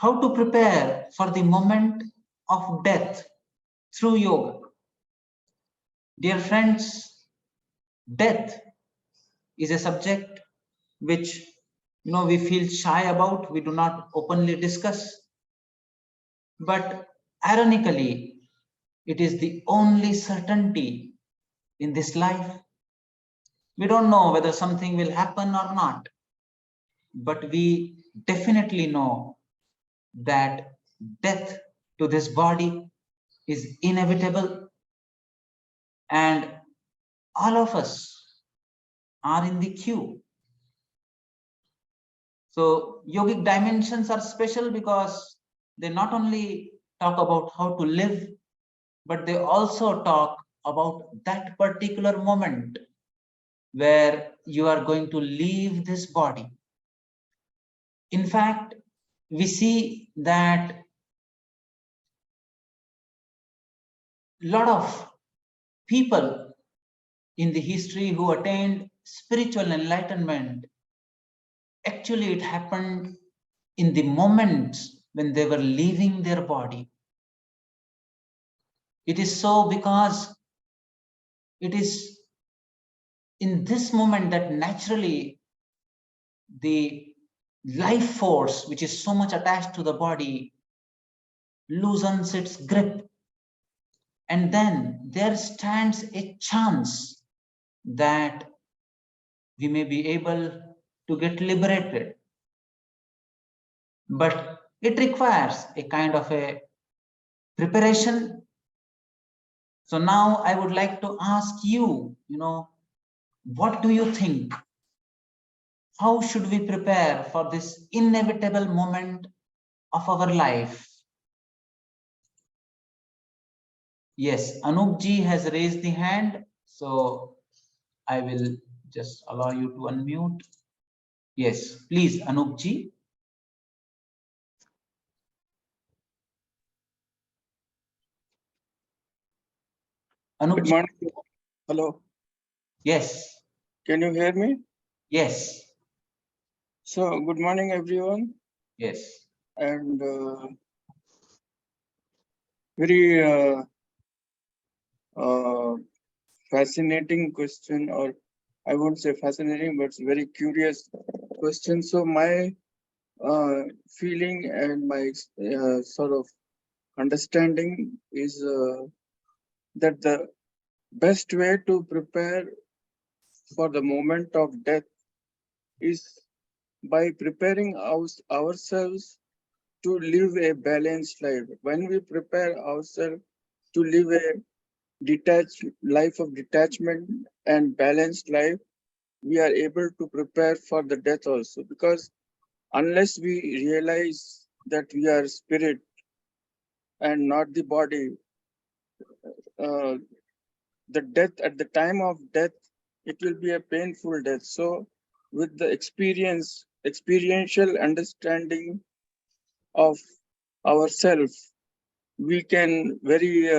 how to prepare for the moment of death through yoga. Dear friends, death is a subject which we feel shy about, we do not openly discuss. But ironically, it is the only certainty in this life. We don't know whether something will happen or not, but we definitely know that death to this body is inevitable, and all of us are in the queue. So yogic dimensions are special because they not only talk about how to live, but they also talk about that particular moment where you are going to leave this body. In fact, we see that a lot of people in the history who attained spiritual enlightenment, actually it happened in the moments when they were leaving their body. It is so because it is in this moment that naturally the life force, which is so much attached to the body, loosens its grip. And then there stands a chance that we may be able to get liberated. But it requires a kind of a preparation. So now I would like to ask you, what do you think? How should we prepare for this inevitable moment of our life? Yes, Anup ji has raised the hand, so I will just allow you to unmute. Yes, please, Anup ji. Anup Good ji. morning. Hello. Yes. Can you hear me? Yes. So, good morning, everyone. Yes. And very fascinating question, or I won't say fascinating, but it's very curious question. So, my feeling and my sort of understanding is that the best way to prepare for the moment of death is by preparing ourselves to live a balanced life. When we prepare ourselves to live a detached life of detachment and balanced life, we are able to prepare for the death also. Because unless we realize that we are spirit and not the body, uh, the death at the time of death, it will be a painful death. So, with the experiential understanding of ourselves, we can very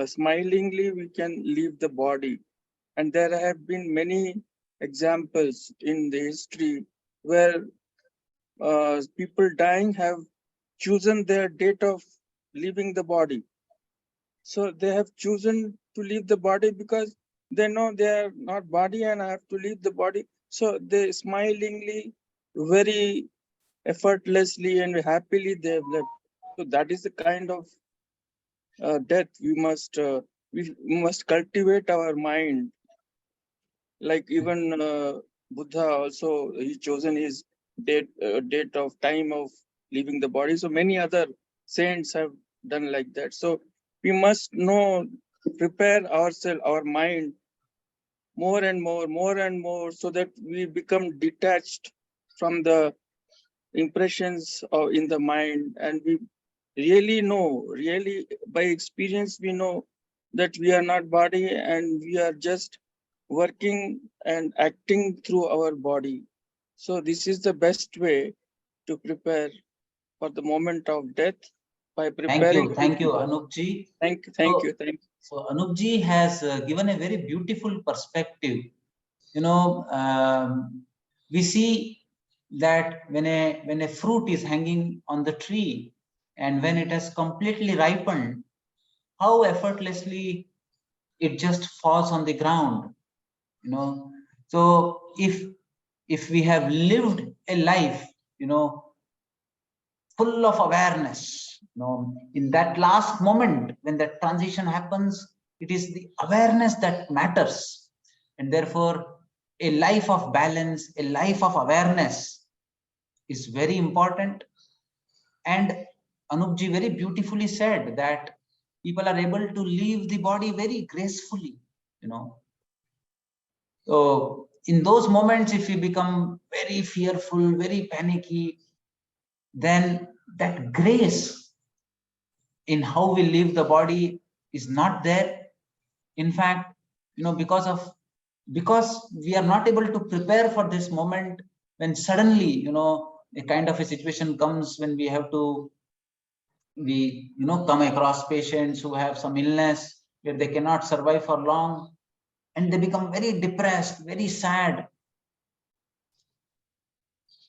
smilingly we can leave the body. And there have been many examples in the history where people dying have chosen their date of leaving the body. So they have chosen to leave the body because they know they are not body and I have to leave the body. So they smilingly, very effortlessly and happily they have left. So that is the kind of death we must cultivate our mind. Like even Buddha also, he chosen his date of time of leaving the body. So many other saints have done like that. So we must know, prepare ourselves, our mind more and more, so that we become detached from the impressions in the mind, and we really by experience we know that we are not body and we are just working and acting through our body. So this is the best way to prepare for the moment of death, by preparing. Thank you, Anup ji. Thank you. So Anup ji has given a very beautiful perspective. We see that when a fruit is hanging on the tree and when it has completely ripened, how effortlessly it just falls on the ground, you know. So if we have lived a life, you know, full of awareness, you know, in that last moment when that transition happens, it is the awareness that matters. And therefore a life of balance, a life of awareness is very important. And Anupji very beautifully said that people are able to leave the body very gracefully, you know. So in those moments, if we become very fearful, very panicky, then that grace in how we leave the body is not there. In fact, you know, because we are not able to prepare for this moment, when suddenly, you know, a kind of a situation comes when we have to, we, you know, come across patients who have some illness where they cannot survive for long, and they become very depressed, very sad.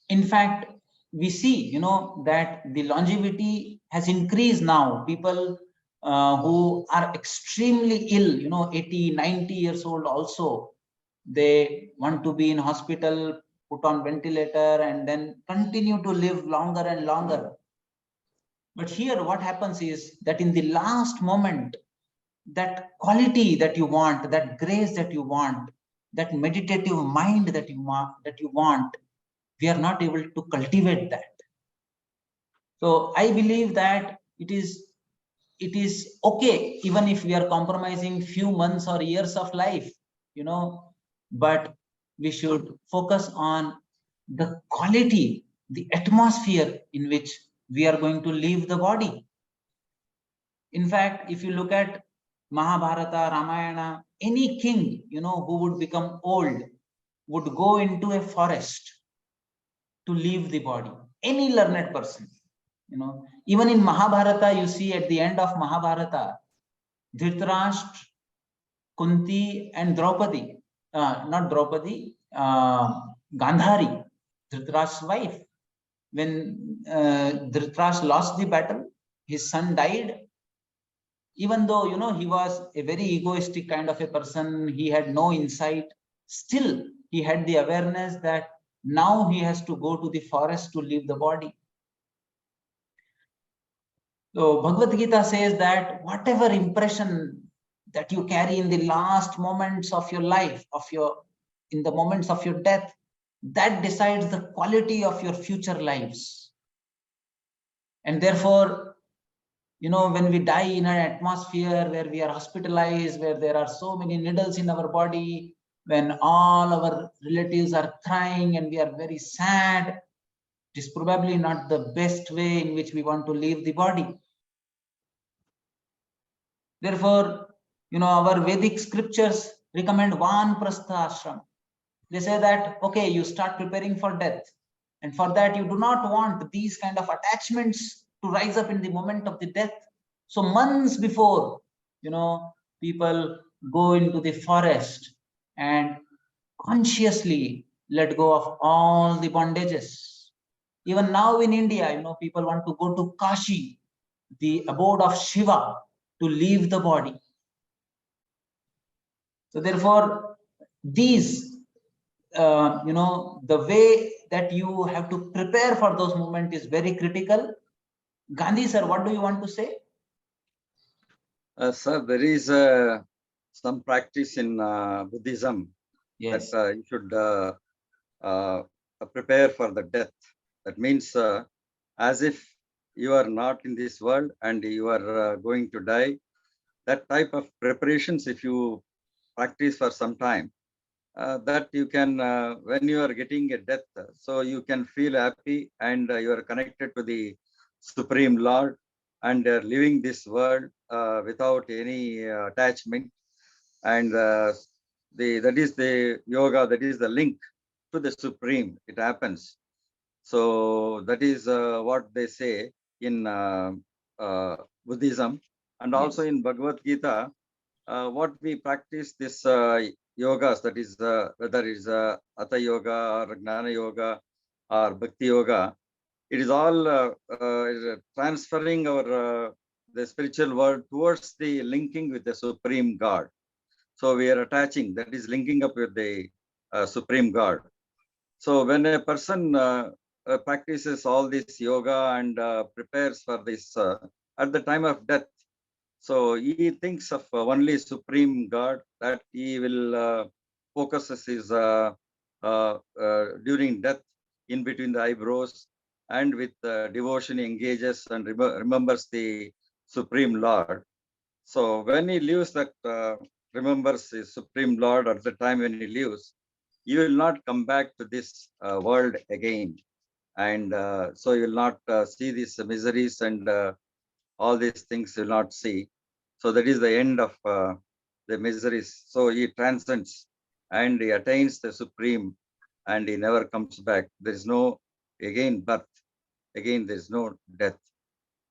In fact, we see, you know, that the longevity has increased now. People who are extremely ill, you know, 80, 90 years old also, they want to be in hospital, put on ventilator, and then continue to live longer and longer. But here what happens is that in the last moment, that quality that you want, that grace that you want, that meditative mind that you want, we are not able to cultivate that. So I believe that it is okay even if we are compromising few months or years of life, you know, but we should focus on the quality, the atmosphere in which we are going to leave the body. In fact, if you look at Mahabharata, Ramayana, any king, you know, who would become old would go into a forest to leave the body. Any learned person, you know, even in Mahabharata, you see at the end of Mahabharata, Dhritarashtra, Kunti, and Draupadi, not Draupadi, Gandhari, Dhritarashtra's wife. When Dhritarashtra lost the battle, his son died. Even though, you know, he was a very egoistic kind of a person, he had no insight, still he had the awareness that now he has to go to the forest to leave the body. So Bhagavad Gita says that whatever impression that you carry in the last moments of your life, in the moments of your death, that decides the quality of your future lives. And therefore, you know, when we die in an atmosphere where we are hospitalized, where there are so many needles in our body, when all our relatives are crying and we are very sad, it is probably not the best way in which we want to leave the body. Therefore, you know, our Vedic scriptures recommend Vanprastha ashram. They say that, okay, you start preparing for death. And for that, you do not want these kind of attachments to rise up in the moment of the death. So months before, you know, people go into the forest and consciously let go of all the bondages. Even now in India, you know, people want to go to Kashi, the abode of Shiva, to leave the body. So therefore, these, you know, the way that you have to prepare for those moments is very critical. Gandhi sir, what do you want to say? Sir, there is some practice in Buddhism Yes. that you should prepare for the death. That means as if you are not in this world and you are going to die. That type of preparations, if you practice for some time, that you can, when you are getting a death, so you can feel happy and you are connected to the Supreme Lord and living this world without any attachment. And that is the yoga, that is the link to the Supreme. It happens. So that is what they say in Buddhism, and also Yes. in Bhagavad Gita. What we practice this yogas, that is whether it's Hatha Yoga or Gnana Yoga or Bhakti Yoga, it is all transferring our the spiritual world towards the linking with the Supreme God. So we are attaching, that is linking up with the Supreme God. So when a person practices all this yoga and prepares for this at the time of death, so he thinks of only Supreme God, that he will focuses his during death in between the eyebrows, and with devotion engages and remembers the Supreme Lord. So when he leaves that, remembers his Supreme Lord at the time when he leaves, you will not come back to this world again. And so you will not see these miseries and all these things you will not see. So that is the end of the miseries. So he transcends and he attains the Supreme, and he never comes back. There is no again birth. Again, there is no death.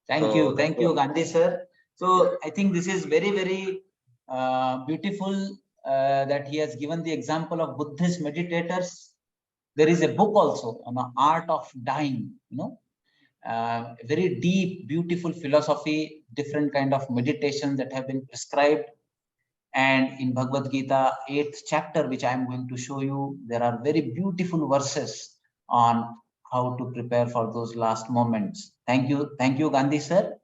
Thank you, Gandhi sir. So I think this is very, very beautiful that he has given the example of Buddhist meditators. There is a book also on the art of dying, very deep, beautiful philosophy, different kind of meditation that have been prescribed. And in Bhagavad Gita, 8th chapter, which I am going to show you, there are very beautiful verses on how to prepare for those last moments. Thank you, Gandhi sir.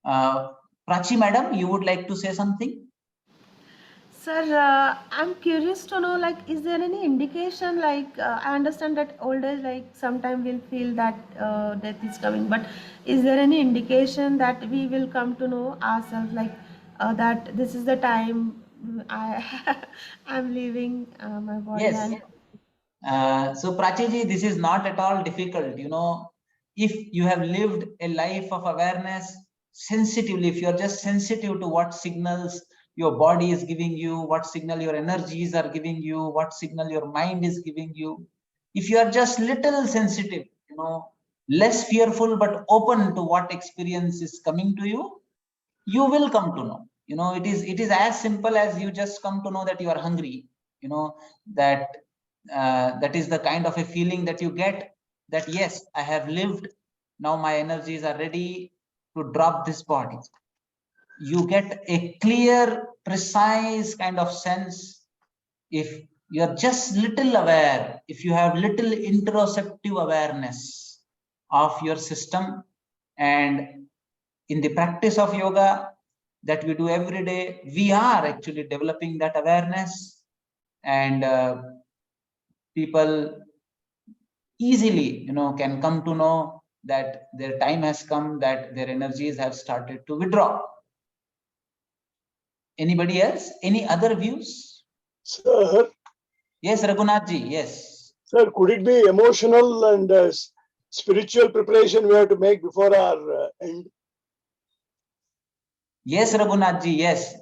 Prachi madam, you would like to say something? Sir, I'm curious to know, like, is there any indication, like, I understand that old age, like, sometime we'll feel that death is coming, but is there any indication that we will come to know ourselves, like, that this is the time I'm leaving my body? Yes. So Prachi ji, this is not at all difficult. If you have lived a life of awareness sensitively, if you're just sensitive to what signals your body is giving you, what signal your energies are giving you, what signal your mind is giving you, if you are just little sensitive, less fearful but open to what experience is coming to you, you will come to know. It is as simple as you just come to know that you are hungry. That that is the kind of a feeling that you get, that yes, I have lived, now my energies are ready to drop this body. You get a clear, precise kind of sense. If you're just little aware, if you have little interoceptive awareness of your system, and in the practice of yoga that we do every day, we are actually developing that awareness, and people easily can come to know that their time has come, that their energies have started to withdraw. Anybody else? Any other views? Sir, Yes, Raghunath ji, yes. sir, could it be emotional and spiritual preparation we have to make before our end? Yes, Raghunath ji, yes.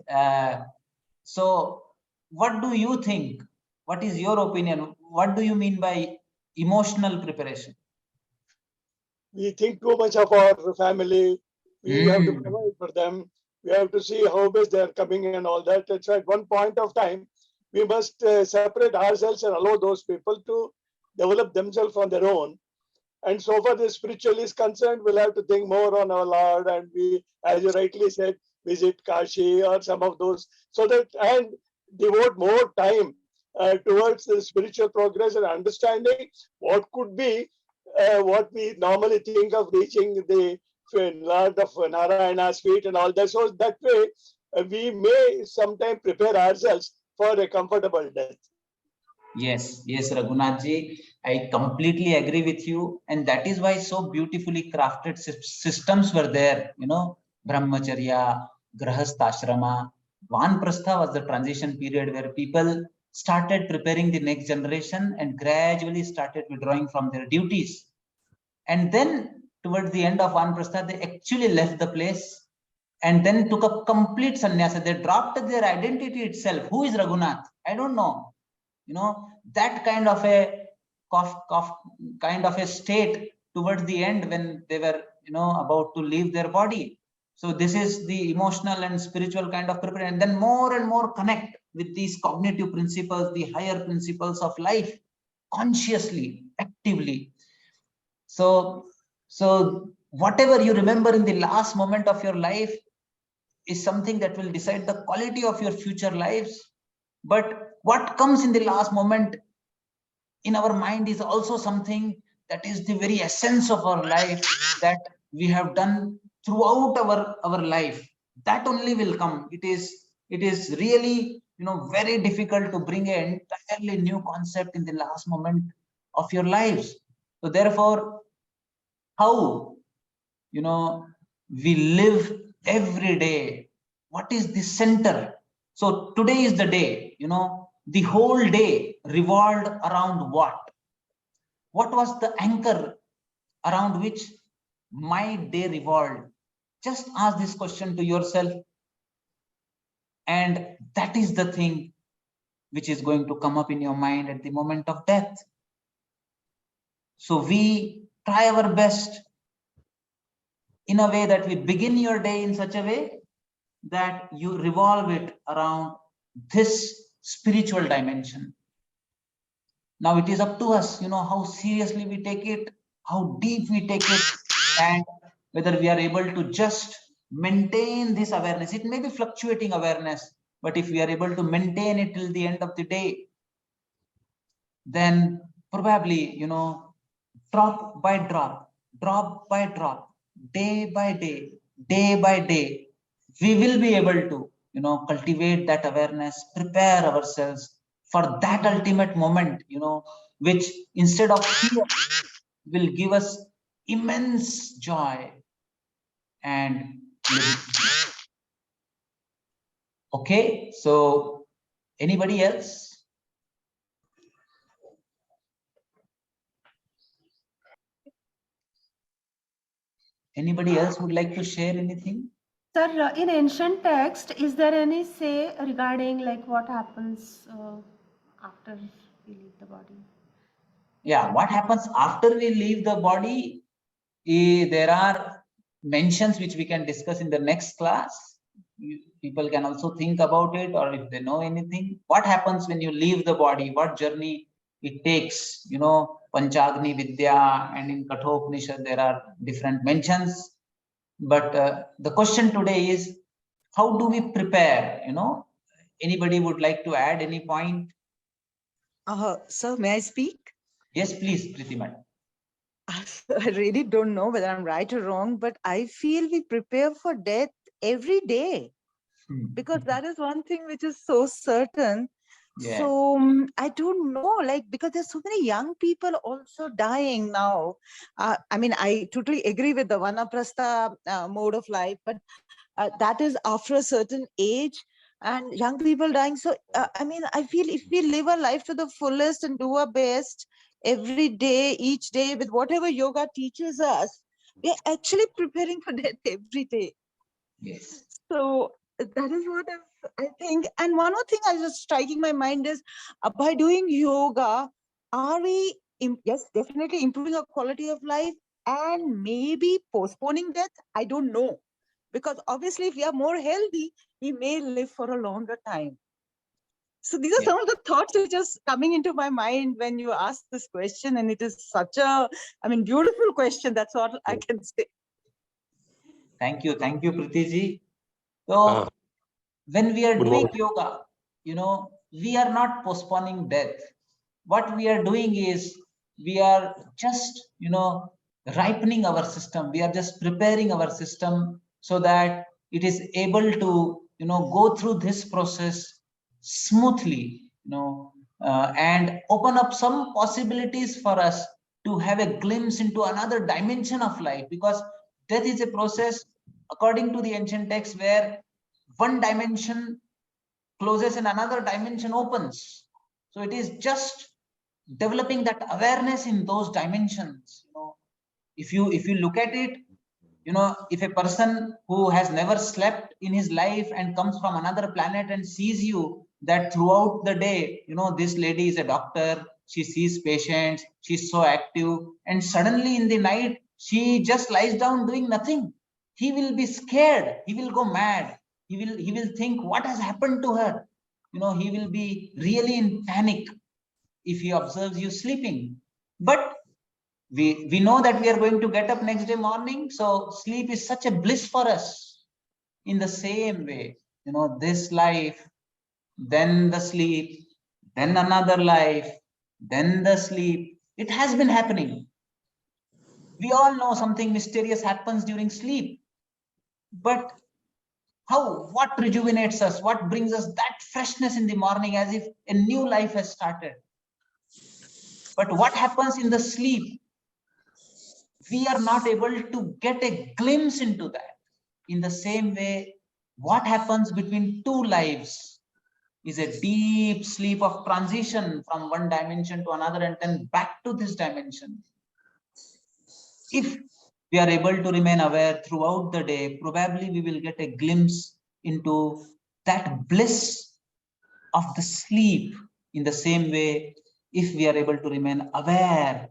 So what do you think? What is your opinion? What do you mean by emotional preparation? We think too much of our family. We have to provide for them. We have to see how best they are coming and all that. That's at one point of time, we must separate ourselves and allow those people to develop themselves on their own. And so far the spiritual is concerned, we'll have to think more on our Lord, and we, as you rightly said, visit Kashi or some of those, so that, and devote more time towards the spiritual progress and understanding what could be what we normally think of reaching the Lord of Narayana's feet and all that. So that way we may sometime prepare ourselves for a comfortable death. Yes, Raghunath ji, I completely agree with you, and that is why so beautifully crafted systems were there. Brahmacharya, Grahastha-ashrama, Vanprastha was the transition period where people started preparing the next generation and gradually started withdrawing from their duties. And then towards the end of Vanprastha, they actually left the place and then took a complete sannyasa. They dropped their identity itself. Who is Raghunath? I don't know. That kind of a kind of a state towards the end when they were about to leave their body. So this is the emotional and spiritual kind of preparation, and then more and more connect with these cognitive principles, the higher principles of life, consciously, actively. So whatever you remember in the last moment of your life is something that will decide the quality of your future lives. But what comes in the last moment in our mind is also something that is the very essence of our life, that we have done throughout our life. That only will come. It is really, very difficult to bring an entirely new concept in the last moment of your lives. So therefore, how we live every day, what is the center? So today is the day, the whole day revolved around what was the anchor around which my day revolved? Just ask this question to yourself, and that is the thing which is going to come up in your mind at the moment of death. So we try our best in a way that we begin your day in such a way that you revolve it around this spiritual dimension. Now it is up to us, how seriously we take it, how deep we take it, and whether we are able to just maintain this awareness. It may be fluctuating awareness, but if we are able to maintain it till the end of the day, then probably, drop by drop, day by day, we will be able to, cultivate that awareness, prepare ourselves for that ultimate moment, which instead of fear will give us immense joy and liberty. Okay, so anybody else? Anybody else would like to share anything? Sir, in ancient text, is there any say regarding like what happens after we leave the body? Yeah, what happens after we leave the body? There are mentions which we can discuss in the next class. People can also think about it, or if they know anything. What happens when you leave the body? What journey it takes? Panchagni Vidya, and in Kathopanishad there are different mentions. But the question today is, how do we prepare? Anybody would like to add any point? Sir, may I speak? Yes, please, Preeti madam. I really don't know whether I'm right or wrong, but I feel we prepare for death every day because that is one thing which is so certain. Yeah. So I don't know, like, because there's so many young people also dying now. I mean, I totally agree with the Vanaprastha mode of life, but that is after a certain age and young people dying. So, I mean, I feel if we live our life to the fullest and do our best every day, each day, with whatever yoga teaches us, we're actually preparing for death every day. Yes. So that is what I think. And one more thing I was striking my mind is by doing yoga, are we, yes, definitely improving our quality of life and maybe postponing death? I don't know. Because obviously, if we are more healthy, we may live for a longer time. So these are some of the thoughts which are coming into my mind when you ask this question. And it is such a, beautiful question. That's what I can say. Thank you, Preeti ji. So when we are doing yoga, we are not postponing death. What we are doing is we are just, ripening our system. We are just preparing our system so that it is able to, go through this process smoothly, and open up some possibilities for us to have a glimpse into another dimension of life, because death is a process, according to the ancient text, where one dimension closes and another dimension opens. So it is just developing that awareness in those dimensions. If you look at it, if a person who has never slept in his life and comes from another planet and sees you, that throughout the day, this lady is a doctor, she sees patients, she's so active, and suddenly in the night she just lies down doing nothing, he will be scared, he will go mad, he will think what has happened to her. He will be really in panic if he observes you sleeping. But We know that we are going to get up next day morning. So sleep is such a bliss for us. In the same way, this life, then the sleep, then another life, then the sleep. It has been happening. We all know something mysterious happens during sleep. But what rejuvenates us? What brings us that freshness in the morning as if a new life has started? But what happens in the sleep? We are not able to get a glimpse into that. In the same way, what happens between two lives is a deep sleep of transition from one dimension to another and then back to this dimension. If we are able to remain aware throughout the day, probably we will get a glimpse into that bliss of the sleep. In the same way, if we are able to remain aware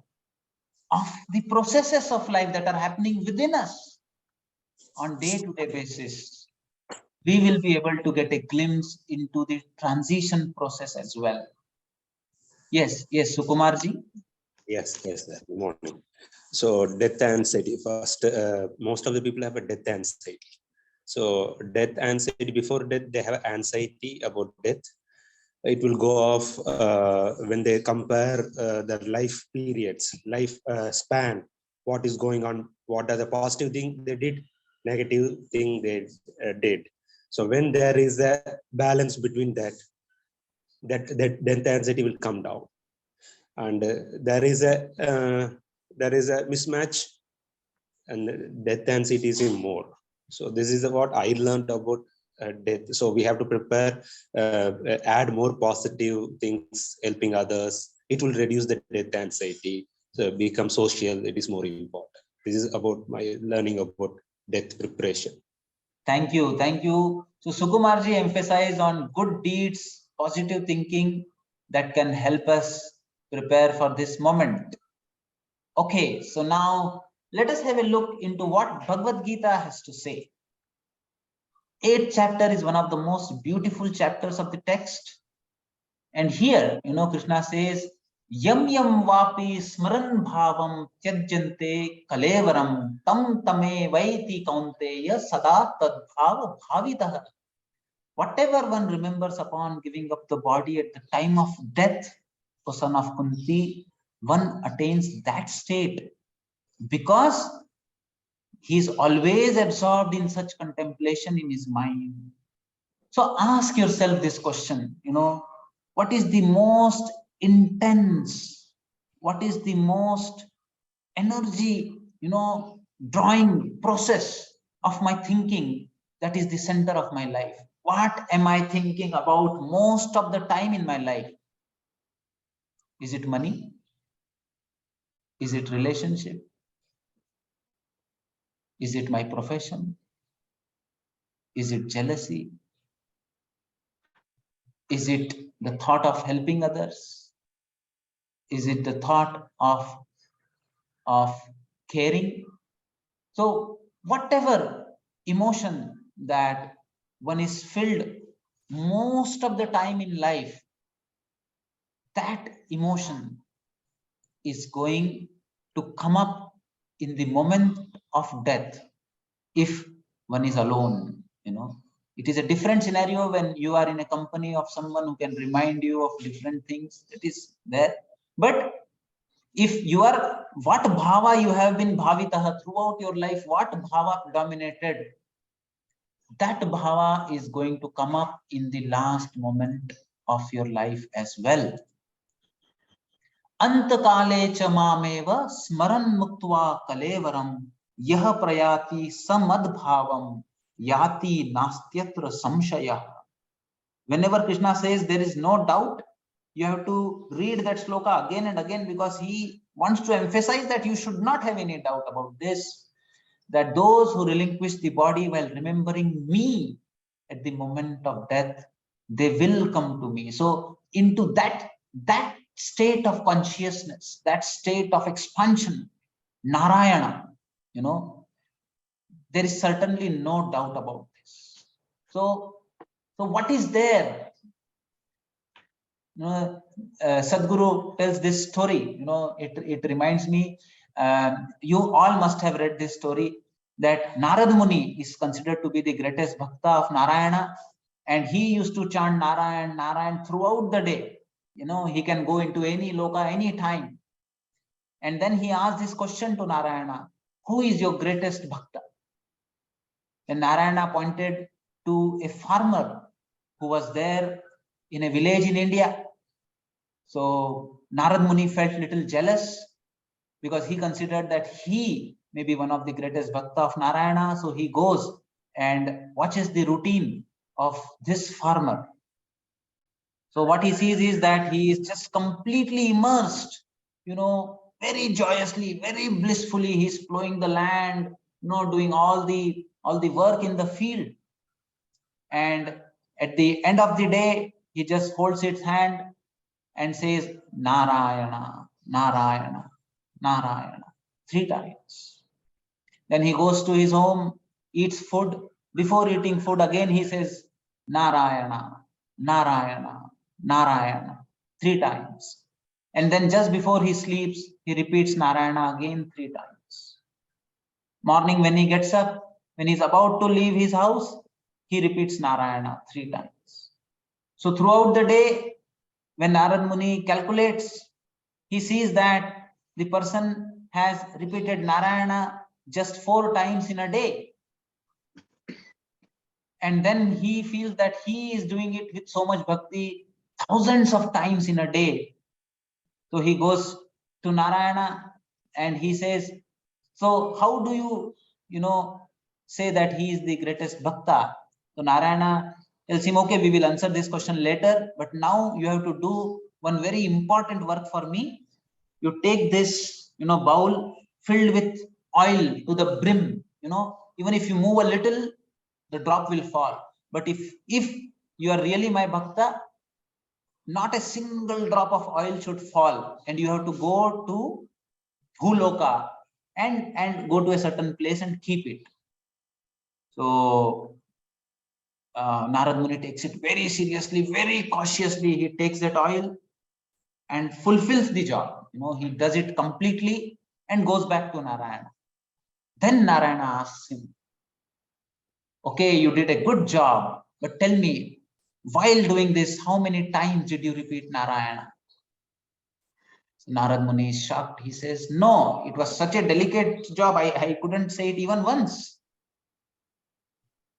of the processes of life that are happening within us on day-to-day basis, we will be able to get a glimpse into the transition process as well. Yes, Sukumarji. Yes, sir. Good morning. So death anxiety. First, most of the people have a death anxiety. So death anxiety, before death, they have anxiety about death. It will go off when they compare the life periods, life span, what is going on, what are the positive thing they did, negative thing they did. So when there is a balance between that death anxiety will come down. And there is a mismatch, and death anxiety is more. So this is what I learned about death. So we have to prepare, add more positive things, helping others. It will reduce the death anxiety. So become social. It is more important. This is about my learning about death preparation. Thank you. So Sukumarji emphasized on good deeds, positive thinking that can help us prepare for this moment. Okay, so now let us have a look into what Bhagavad Gita has to say. 8th chapter is one of the most beautiful chapters of the text. And here, Krishna says, Yam yam vapi smaran bhavam tyajjante kalevaram tam tame vaiti kaunteya sada tad bhava bhavitah. Whatever one remembers upon giving up the body at the time of death, O son of Kunti, one attains that state because he is always absorbed in such contemplation in his mind. So ask yourself this question, what is the most intense, what is the most energy, drawing process of my thinking that is the center of my life? What am I thinking about most of the time in my life? Is it money? Is it relationship? Is it my profession? Is it jealousy? Is it the thought of helping others? Is it the thought of caring? So whatever emotion that one is filled most of the time in life, that emotion is going to come up in the moment of death if one is alone. It is a different scenario when you are in a company of someone who can remind you of different things. It is there. But if you are, what bhava you have been bhavitaha throughout your life, what bhava predominated, that bhava is going to come up in the last moment of your life as well. Antakale cha mameva smaran muktva kalevaram yah prayati samadbhavam yati nastyatra samshaya. Whenever Krishna says there is no doubt, you have to read that sloka again and again because he wants to emphasize that you should not have any doubt about this, that those who relinquish the body while remembering me at the moment of death, they will come to me. So into that state of consciousness, that state of expansion, Narayana, there is certainly no doubt about this. So what is there? Sadhguru tells this story, it reminds me You all must have read this story that Narad Muni is considered to be the greatest bhakta of Narayana, and he used to chant Narayan, Narayan throughout the day. You know, he can go into any loka any time. And then he asked this question to Narayana, who is your greatest bhakta? And Narayana pointed to a farmer who was there in a village in India. So Narad Muni felt little jealous because he considered that he may be one of the greatest bhakta of Narayana. So he goes and watches the routine of this farmer. So what he sees is that he is just completely immersed, you know, very joyously, very blissfully. He's plowing the land, you know, doing all the work in the field. And at the end of the day, he just holds its hand and says, Narayana, Narayana, Narayana, 3 times. Then he goes to his home, eats food. Before eating food, again he says, Narayana, Narayana, Narayana, 3 times. And then just before he sleeps, he repeats Narayana again 3 times. Morning when he gets up, when he's about to leave his house, he repeats Narayana 3 times. So throughout the day, when Narad Muni calculates, he sees that the person has repeated Narayana just 4 times in a day. And then he feels that he is doing it with so much bhakti thousands of times in a day. So he goes to Narayana and he says, so how do you, say that he is the greatest bhakta? So Narayana tells him, okay, we will answer this question later, but now you have to do one very important work for me. You take this, bowl filled with oil to the brim, even if you move a little, the drop will fall. But if you are really my bhakta, not a single drop of oil should fall, and you have to go to Bhuloka and go to a certain place and keep it. So Narad Muni takes it very seriously, very cautiously. He takes that oil and fulfills the job. He does it completely and goes back to Narayana. Then Narayana asks him, okay, you did a good job, but tell me, while doing this, how many times did you repeat Narayana? So Narad Muni is shocked. He says, no, it was such a delicate job. I couldn't say it even once.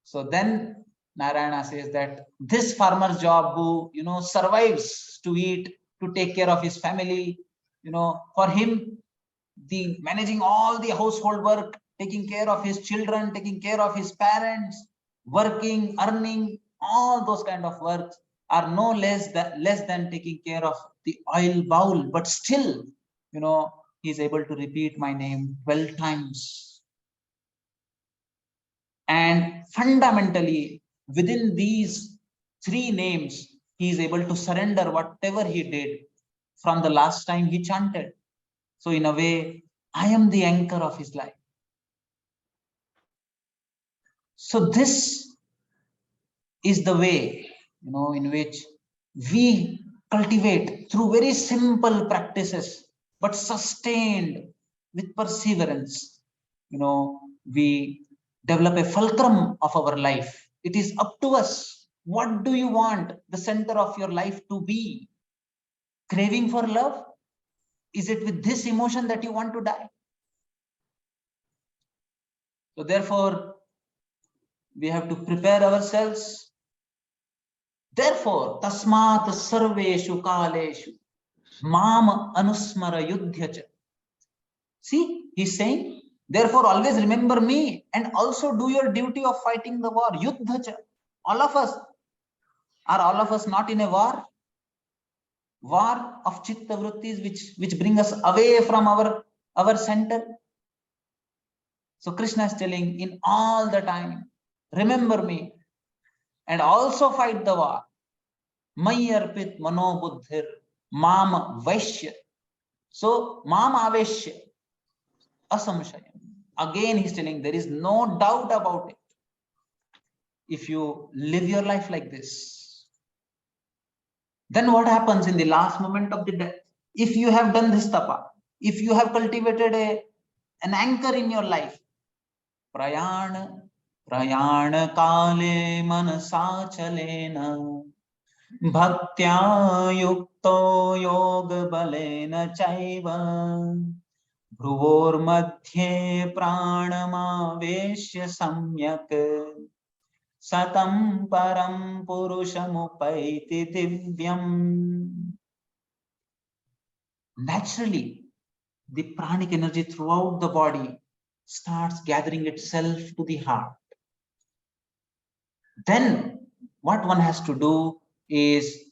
So then Narayana says that this farmer's job who, survives to eat, to take care of his family, for him, the managing all the household work, taking care of his children, taking care of his parents, working, earning, all those kind of works are no less than taking care of the oil bowl. But still, he's able to repeat my name 12 times. And fundamentally, within these 3 names, he is able to surrender whatever he did from the last time he chanted. So in a way, I am the anchor of his life. So this is the way, in which we cultivate through very simple practices, but sustained with perseverance. We develop a fulcrum of our life. It is up to us. What do you want the center of your life to be? Craving for love? Is it with this emotion that you want to die? So therefore, we have to prepare ourselves. Therefore, tasmat sarveshu kaleshu mam anusmara yudhyacha. See, he's saying, therefore, always remember me and also do your duty of fighting the war. Yudhacha. All of us not in a war? War of chitta vrittis which bring us away from our center. So Krishna is telling, in all the time, remember me and also fight the war. Mayarpit mano buddhir mam vaishya. So mam aveshya asamshayam. Again he's telling, there is no doubt about it. If you live your life like this, then what happens in the last moment of the death? If you have done this tapa, if you have cultivated an anchor in your life, prayana kale manasa chalena bhaktya yukto yoga balena chaiva bhruvor madhye pranamaveshya samyak satam param purushamupaiti divyam. Naturally, the pranic energy throughout the body starts gathering itself to the heart. Then what one has to do is,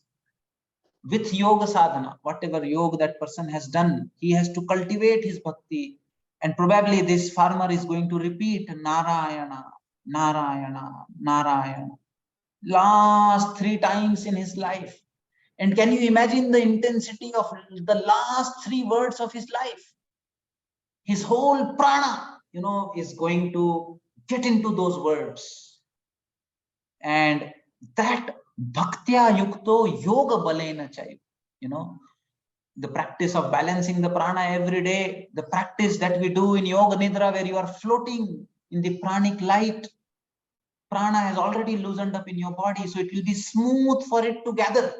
with yoga sadhana, whatever yoga that person has done, he has to cultivate his bhakti. And probably this farmer is going to repeat Narayana, Narayana, Narayana, last 3 times in his life. And can you imagine the intensity of the last 3 words of his life? His whole prana, is going to get into those words. And that bhaktya yukto yoga balena chaiva, the practice of balancing the prana every day, the practice that we do in yoga nidra, where you are floating in the pranic light. Prana has already loosened up in your body, so it will be smooth for it to gather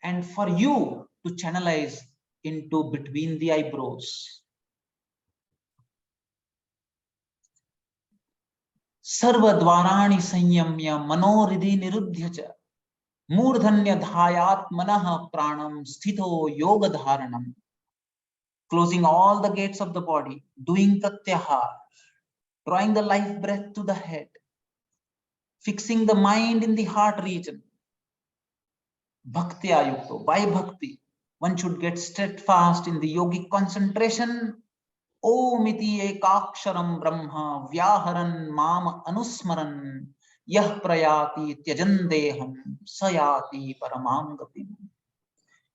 and for you to channelize into between the eyebrows. Sarva dvarani sanyamya manoridhi niruddhya cha Murdhanya dhayat manaha pranam sthito yoga dharanam. Closing all the gates of the body, doing pratyahar, drawing the life breath to the head, fixing the mind in the heart region. Bhakti ayukto, by bhakti, one should get steadfast in the yogic concentration. Om iti ekaksharam brahma vyaharan mam anusmaran yah prayati tyajandeham sayati paramam gatim.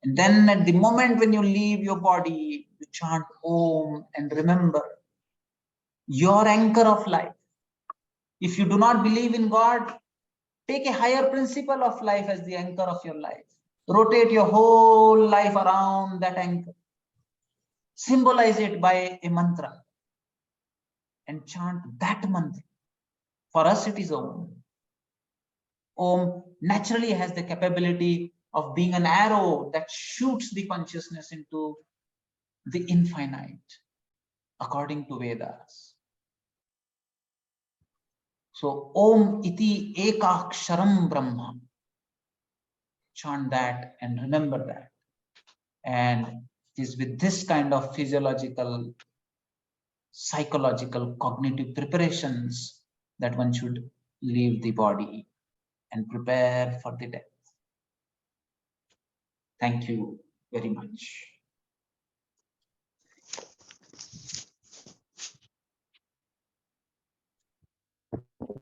And then at the moment when you leave your body, you chant Om and remember your anchor of life. If you do not believe in God, take a higher principle of life as the anchor of your life. Rotate your whole life around that anchor. Symbolize it by a mantra and chant that mantra. For us, it is Om. Om naturally has the capability of being an arrow that shoots the consciousness into the infinite, according to Vedas. So, Om iti ekaksharam brahma. Chant that and remember that. And it is with this kind of physiological, psychological, cognitive preparations that one should leave the body and prepare for the death. Thank you very much.